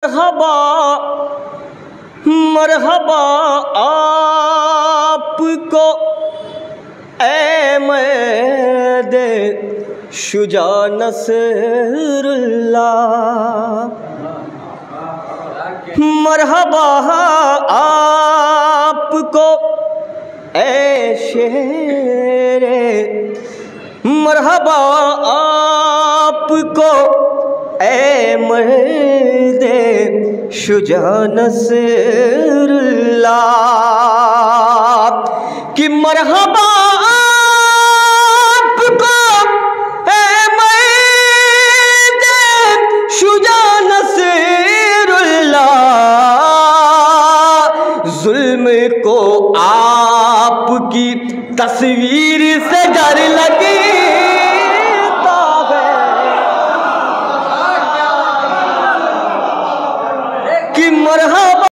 मरहबा मरहबा आपको ऐ मैदे शुजा नसरुल्लाह। मरहबा आपको ऐ शेरे, मरहबा आपको ऐ मर्दे शुजा नसरुल्लाह। कि मरहबा आपको ऐ मर्दे शुजा नसरुल्लाह। जुल्म को आपकी तस्वीर से डर लगता है कि मरहबा